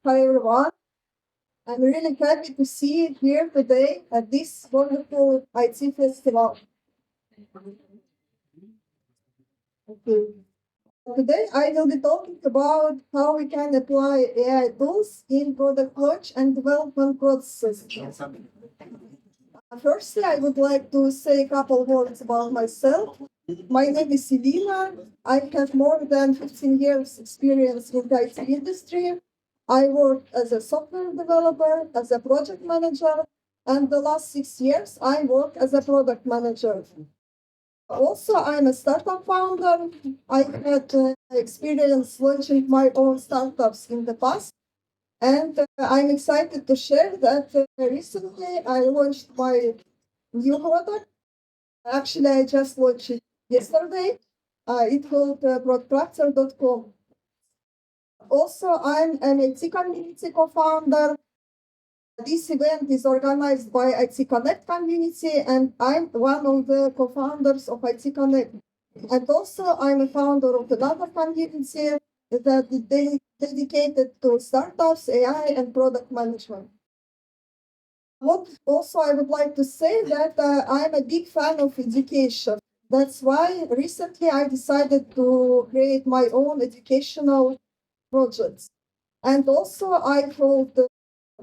Hi everyone. I'm really happy to see you here today at this wonderful IT festival. Okay. Today I will be talking about how we can apply AI tools in product launch and development processes. Firstly, I would like to say a couple words about myself. My name is Ilina. I have more than 15 years experience in the IT industry. I worked as a software developer, as a project manager, and the last 6 years I work as a product manager. Also, I'm a startup founder. I had experience launching my own startups in the past, and I'm excited to share that recently I launched my new product. Actually, I just launched it yesterday. It's called Protractor.com. Also, I'm an IT community co-founder. This event is organized by IT Connect community, and I'm one of the co-founders of IT Connect. And also, I'm a founder of another community that is dedicated to startups, AI, and product management. What also I would like to say that I'm a big fan of education. That's why recently I decided to create my own educational projects. And also I hold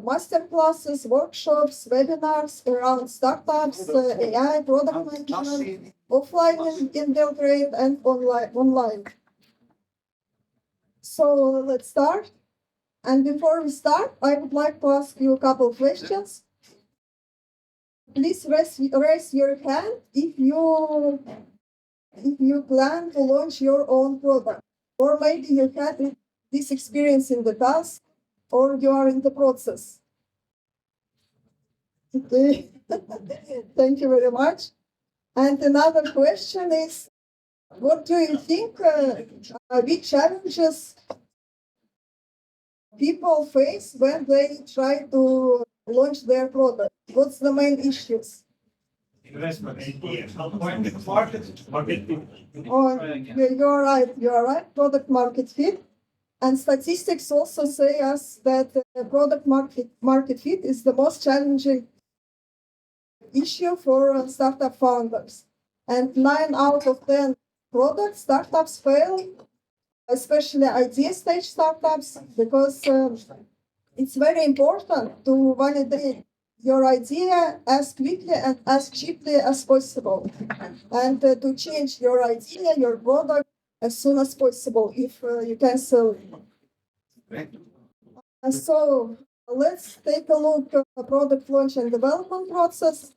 master classes, workshops, webinars around startups, AI, product management, offline in Belgrade and online. So let's start. And before we start, I would like to ask you a couple of questions. Please raise your hand if you plan to launch your own product, or maybe you had this experience in the past, or you are in the process. Okay. Thank you very much. And another question is, what do you think big challenges people face when they try to launch their product? What's the main issues? Investment market. You're right. You're right. Product market fit. And statistics also say us that product market fit is the most challenging issue for startup founders. And 9 out of 10 product startups fail, especially idea stage startups, because it's very important to validate your idea as quickly and as cheaply as possible, and to change your idea, your product, as soon as possible if you can sell it. So let's take a look at the product launch and development process.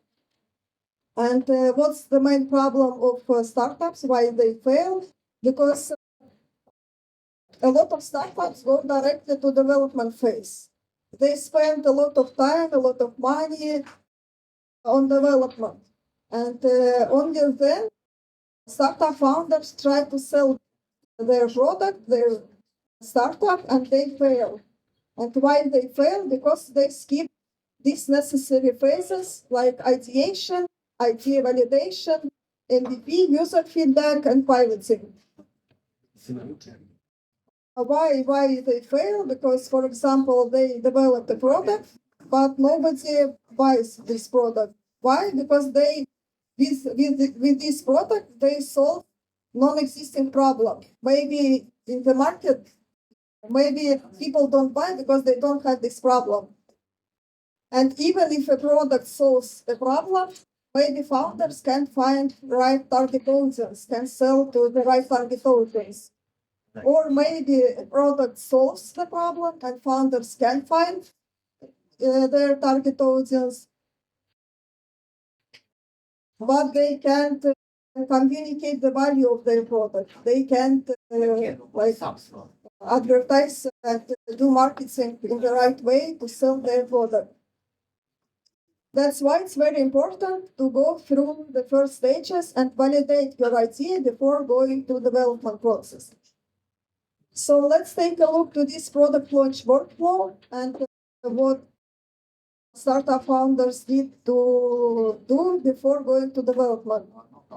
And what's the main problem of startups, why they fail? Because a lot of startups go directly to development phase. They spend a lot of time, a lot of money on development. And only then startup founders try to sell their product, their startup, and they fail. And why they fail? Because they skip these necessary phases like ideation, idea validation, MVP, user feedback, and piloting. Why they fail? Because, for example, they develop a product, but nobody buys this product. Why? Because they with this product they solve non-existing problem. Maybe in the market, maybe people don't buy because they don't have this problem. And even if a product solves a problem, maybe founders can't find right target audience, can sell to the right target audience. Or maybe a product solves the problem and founders can find their target audience, but they can't communicate the value of their product. They can't advertise and do marketing in the right way to sell their product. That's why it's very important to go through the first stages and validate your idea before going to development process. So let's take a look to this product launch workflow and what startup founders need to do before going to development.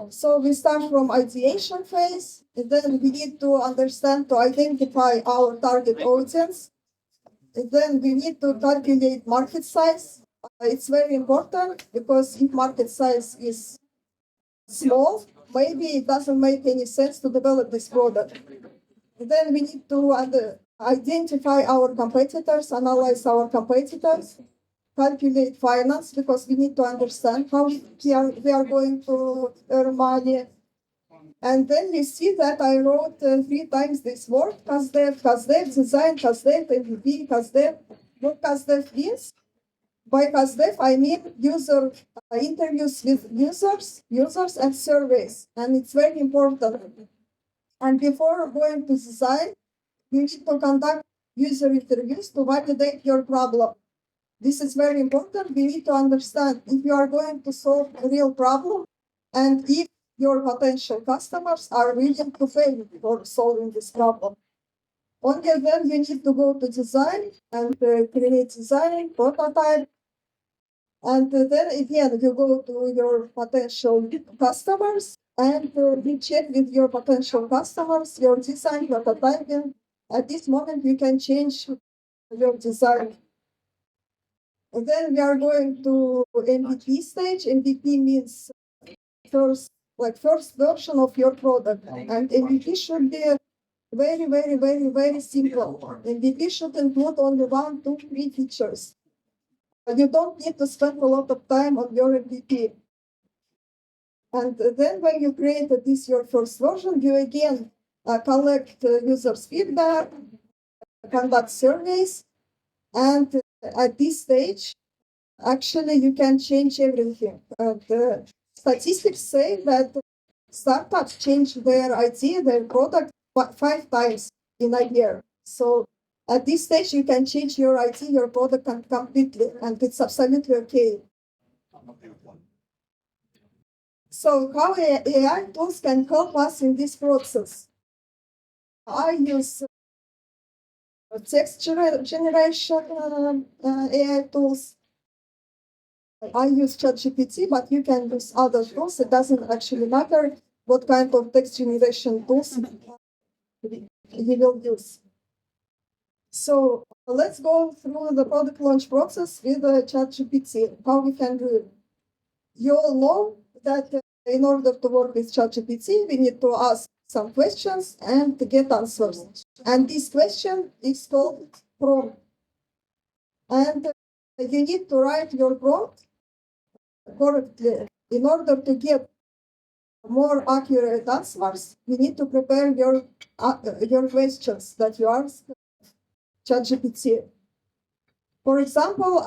So we start from ideation phase, and then we need to understand to identify our target audience. Then we need to calculate market size. It's very important because if market size is small, maybe it doesn't make any sense to develop this product. Then we need to identify our competitors, analyze our competitors, calculate finance because we need to understand how we are going to earn money. And then you see that I wrote 3 times this word, CASDEV, design, CASDEV, MVP, CASDEV. What CASDEV is? By CASDEV, I mean user interviews with users and surveys. And it's very important. And before going to design, you need to conduct user interviews to validate your problem. This is very important. We need to understand if you are going to solve a real problem and if your potential customers are willing to pay for solving this problem. Only then you need to go to design and create design, prototype. And then again, you go to your potential customers and you check with your potential customers your design, prototyping. At this moment, you can change your design. And then we are going to MVP stage. MVP means first version of your product. And MVP should be very, very, very, very simple. MVP should include only 1, 2, 3 features. You don't need to spend a lot of time on your MVP. And then when you created this your first version, you again collect users' feedback, conduct surveys, and at this stage, actually you can change everything. The statistics say that startups change their idea, their product 5 times in a year. So at this stage, you can change your idea, your product completely, and it's absolutely okay. So how AI tools can help us in this process? I use text generation AI tools. I use ChatGPT, but you can use other tools. It doesn't actually matter what kind of text generation tools you will use. So let's go through the product launch process with ChatGPT, how we can do it. You all know that in order to work with ChatGPT, we need to ask some questions and to get answers. And this question is called prompt. And you need to write your prompt correctly. In order to get more accurate answers, you need to prepare your questions that you ask ChatGPT. For example,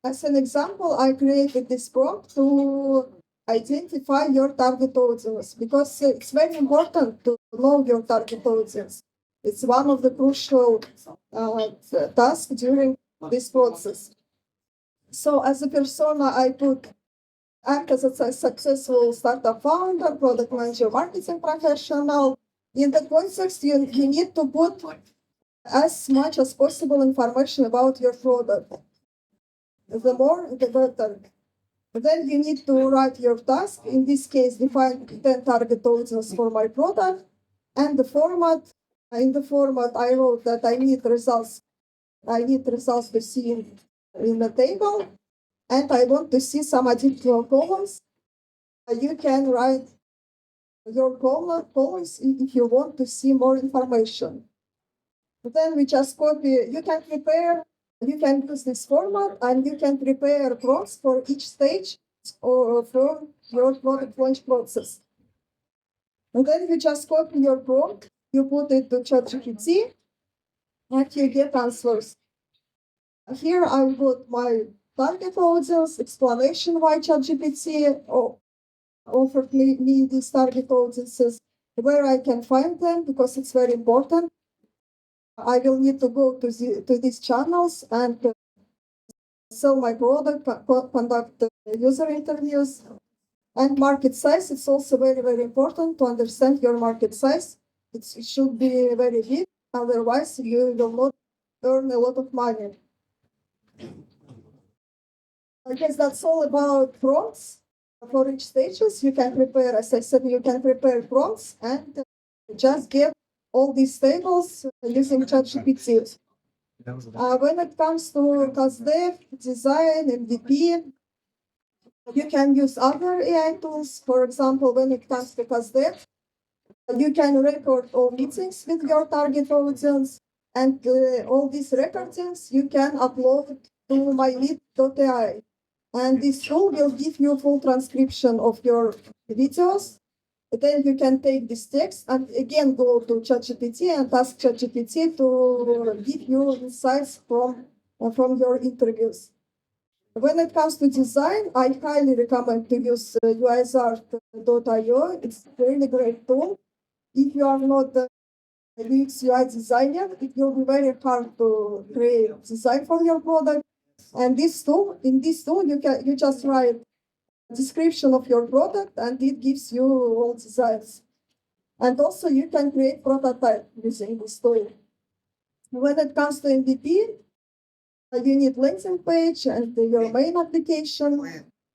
as an example, I created this prompt to identify your target audience because it's very important to know your target audience. It's one of the crucial tasks during this process. So as a persona, I put act as a successful startup founder, product manager, marketing professional. In that context, you need to put as much as possible information about your product. The more, the better. Then you need to write your task. In this case, define 10 target audience for my product. And the format, in the format, I wrote that I need results. I need results to see in the table. And I want to see some additional columns. You can write your columns if you want to see more information. Then we just copy. You can use this format and you can prepare prompts for each stage or from your product launch process. And then you just copy your prompt, you put it to ChatGPT, and you get answers. Here I put my target audience, explanation why ChatGPT offered me these target audiences, where I can find them because it's very important. I will need to go to these channels and sell my product, conduct user interviews. And market size, it's also very, very important to understand your market size. It should be very big, otherwise you will not earn a lot of money. I guess that's all about prompts. For each stages, you can prepare, as I said, you can prepare prompts and just get all these tables using ChatGPT. When it comes to CASDEV, design, MVP, you can use other AI tools. For example, when it comes to CASDEV, you can record all meetings with your target audience, and all these recordings you can upload to mylead.ai. And this tool will give you full transcription of your videos. Then you can take this text and again go to ChatGPT and ask ChatGPT to give you insights from your interviews. When it comes to design, I highly recommend to use uizart.io. It's a really great tool. If you are not a UX UI designer, it will be very hard to create design for your product. And in this tool, you just write description of your product and it gives you all designs. And also you can create prototype using this tool. When it comes to MVP, you need landing page and your main application.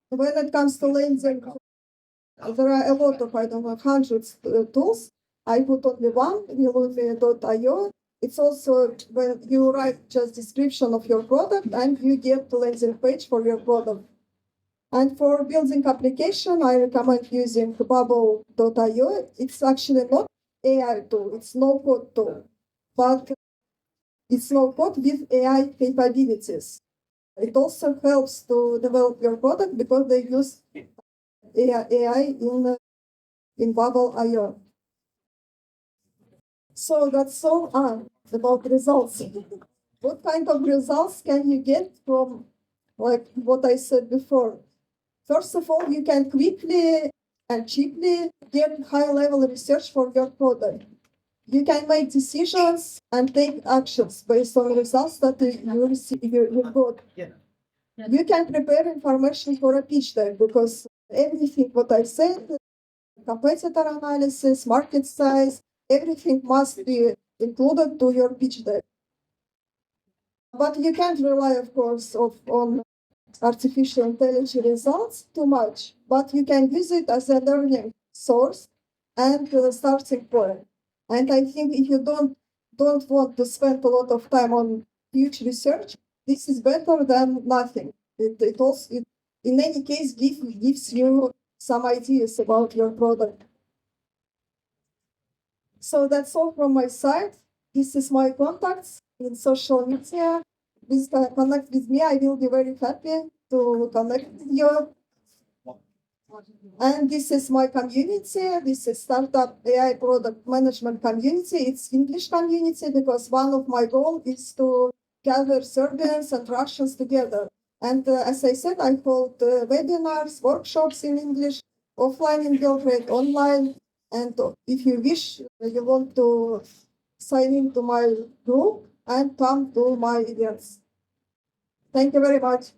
When it comes to landing, there are a lot of, I don't know, hundreds tools. I put only one, Ilina.io. It's also when you write just description of your product and you get the landing page for your product. And for building application, I recommend using bubble.io. It's actually not AI tool, it's no code tool, but it's no code with AI capabilities. It also helps to develop your product because they use AI in bubble.io. So that's all about results. What kind of results can you get from like what I said before? First of all, you can quickly and cheaply get high-level research for your product. You can make decisions and take actions based on results that you got. You can prepare information for a pitch deck because everything what I said, competitor analysis, market size, everything must be included to your pitch deck. But you can't rely, of course, on artificial intelligence results too much, but you can use it as a learning source and a starting point. And I think if you don't want to spend a lot of time on huge research, this is better than nothing. It also, in any case, gives you some ideas about your product. So that's all from my side. This is my contacts in social media. Please connect with me. I will be very happy to connect with you. And this is my community. This is Startup AI Product Management Community. It's English community because one of my goals is to gather Serbians and Russians together. And as I said, I hold webinars, workshops in English, offline in Belgrade, online. And if you wish, you want to sign into my group and come to my events. Thank you very much.